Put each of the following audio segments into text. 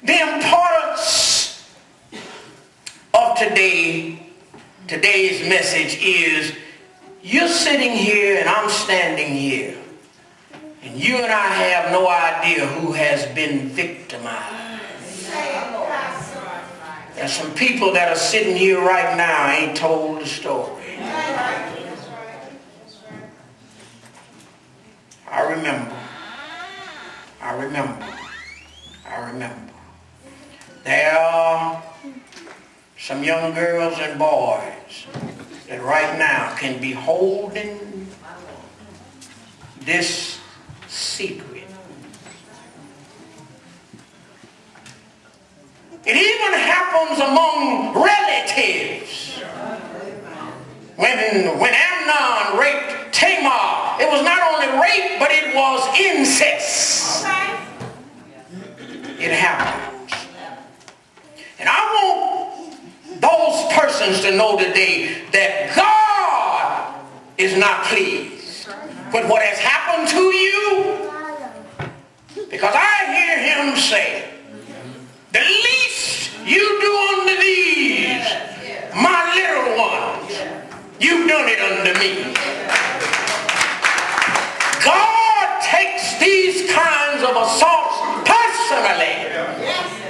The importance of today's message is you're sitting here and I'm standing here. And you and I have no idea who has been victimized. There's some people that are sitting here right now ain't told the story. I remember. There are some young girls and boys that right now can be holding this secret. It even happens among relatives. When Amnon raped Tamar, it was not only rape, but it was incest. It happens. And I want those persons to know today that God is not pleased with what has happened to you, because I hear him say, the least you do unto these, my little ones, you've done it unto me. God takes these kinds of assaults personally.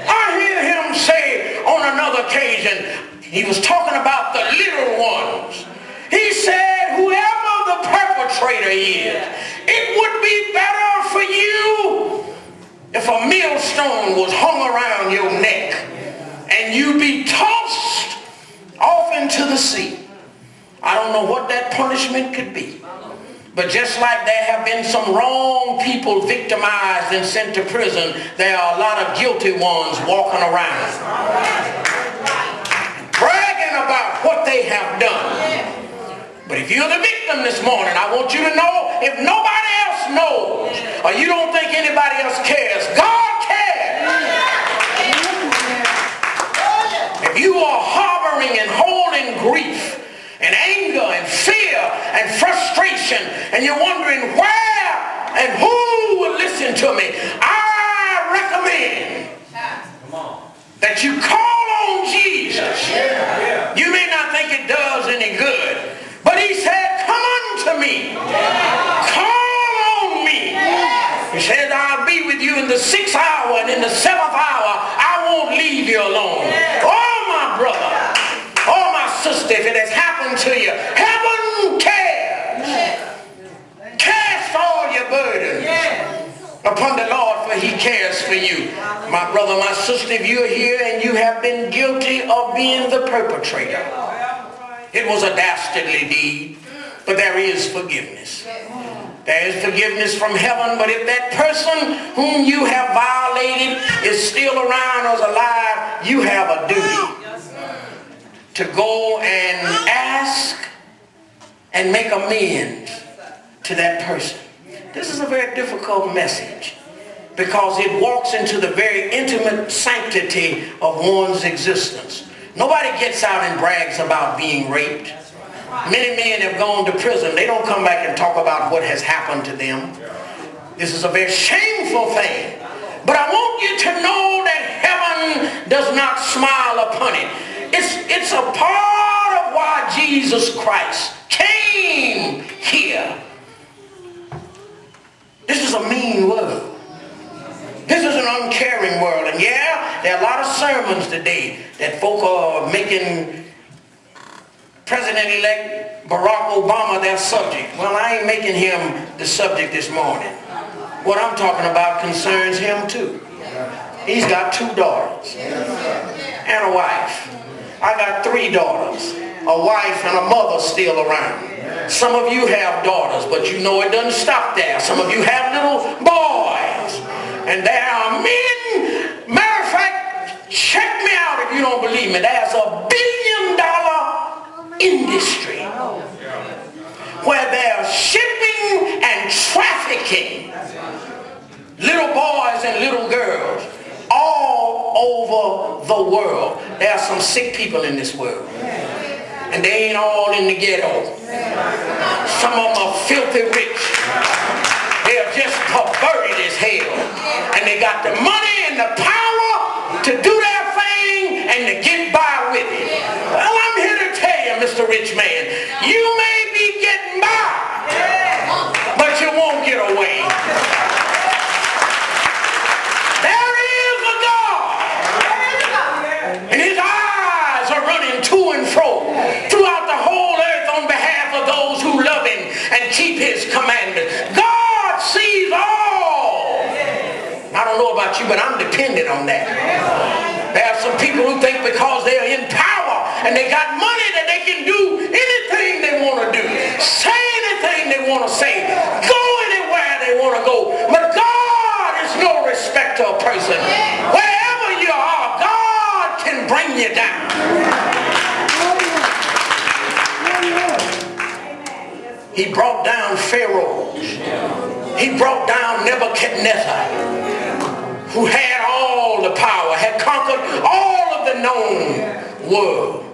I hear him say on another occasion, he was talking about the little ones. He said, whoever the perpetrator is, it would be better for you if a millstone was hung around your neck and you be tossed off into the sea. I don't know what that punishment could be. But just like there have been some wrong people victimized and sent to prison, there are a lot of guilty ones walking around bragging about what they have done. But if you're the victim this morning, I want you to know, if nobody else knows, or you don't think anybody else cares, God cares. If you are harboring and holding grief and anger and fear and frustration, and you're wondering where and who will listen to me, I recommend that you call on Jesus. You may not think it does any good, but he said, come unto me. Call on me. He said, I'll be with you in the 6th hour, and in the 7th hour, I won't leave you alone. Oh, my brother. Oh, my sister, if it has happened to you, heaven cares. Cast all your burdens upon the Lord, for he cares for you. My brother, my sister, if you're here and you have been guilty of being the perpetrator, it was a dastardly deed, but there is forgiveness. There is forgiveness from heaven, but if that person whom you have violated is still around or is alive, you have a duty to go and ask and make amends to that person. This is a very difficult message because it walks into the very intimate sanctity of one's existence. Nobody gets out and brags about being raped. Many men have gone to prison. They don't come back and talk about what has happened to them. This is a very shameful thing. But I want you to know that heaven does not smile upon it. It's a part of why Jesus Christ came here. This is a mean world. This is an uncaring world. And yeah, there are a lot of sermons today that folk are making President-elect Barack Obama their subject. Well, I ain't making him the subject this morning. What I'm talking about concerns him too. He's got 2 daughters and a wife. I got 3 daughters, a wife and a mother still around. Some of you have daughters, but you know it doesn't stop there. Some of you have little boys. And there are men, matter of fact, check me out if you don't believe me. There's $1 billion industry where they're shipping and trafficking little boys and little girls all over the world. There are some sick people in this world, and they ain't all in the ghetto. Some of them are filthy rich. They are just perverted as hell, and they got the money and the power you, but I'm dependent on that. There are some people who think because they're in power and they got money that they can do anything they want to do, say anything they want to say, go anywhere they want to go. But God is no respecter of person. Wherever you are, God can bring you down. He brought down Pharaoh. He brought down Nebuchadnezzar, who had all the power, had conquered all of the known world.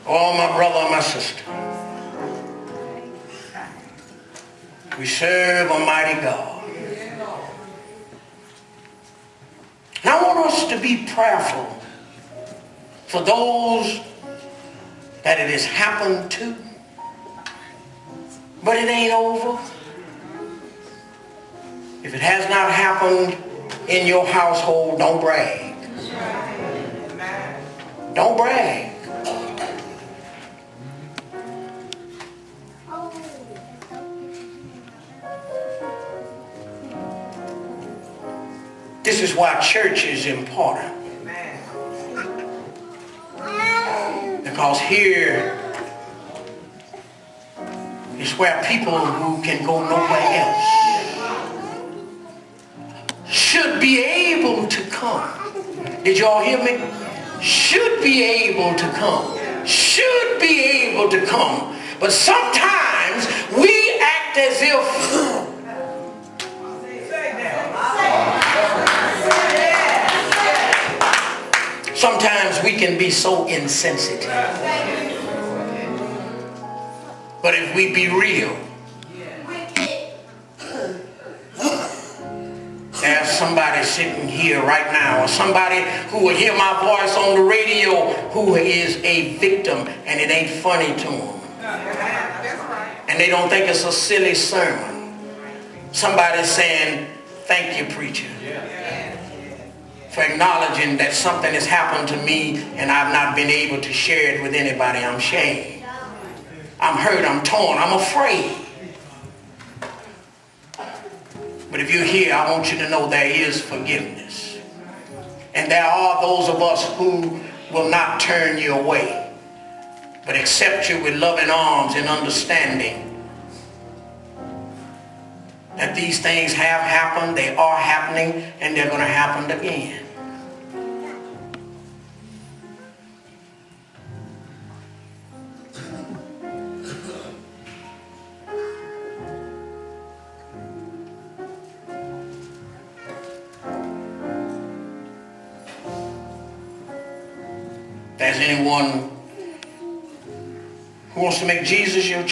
Oh, my brother, my sister, we serve a mighty God. And I want us to be prayerful for those that it has happened to, but it ain't over. If it has not happened in your household, don't brag. Don't brag. This is why church is important. Because here is where people who can go nowhere else should be able to come. Did y'all hear me? Should be able to come. Should be able to come. But sometimes we act as if sometimes we can be so insensitive. But if we be real, there's somebody sitting here right now, or somebody who will hear my voice on the radio who is a victim, and it ain't funny to them. And they don't think it's a silly sermon. Somebody's saying, thank you, preacher, for acknowledging that something has happened to me and I've not been able to share it with anybody. I'm ashamed. I'm hurt. I'm torn. I'm afraid. But if you're here, I want you to know there is forgiveness. And there are those of us who will not turn you away, but accept you with loving arms and understanding that these things have happened, they are happening, and they're going to happen again. If there's anyone who wants to make Jesus your